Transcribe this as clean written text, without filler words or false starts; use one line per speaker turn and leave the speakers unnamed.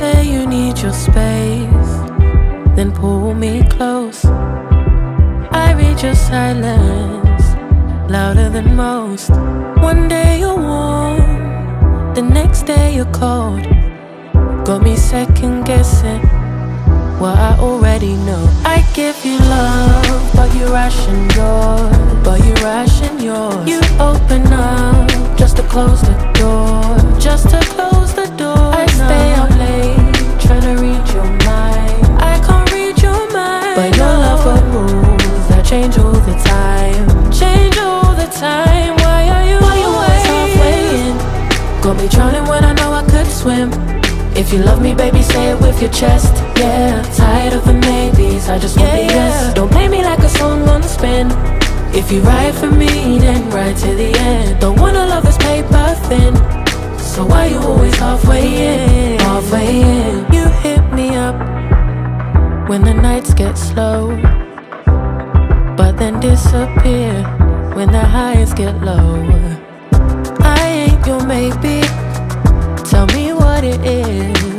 say you need your space, then pull me close. I read your silence, louder than most. One day you're warm, the next day you're cold. Got me second guessing what I already know. I give you love, but you ration yours. You open up just to close the door. Just to close the door. I stay up late, trying to read your mind. I can't read your mind, but your love got rules that change all the time. Change all the time. Why are you always halfway in? Got me drowning when I know I could swim. If you love me, baby, say it with your chest. Yeah, tired of the maybes, I just want the yes. Don't play me like a song on spin. If you ride for me, then ride to the end. Don't wanna love this paper thin, so why you always halfway in? Halfway in. You hit me up when the nights get slow, but then disappear when the highs get low. I ain't your maybe, tell me what it is.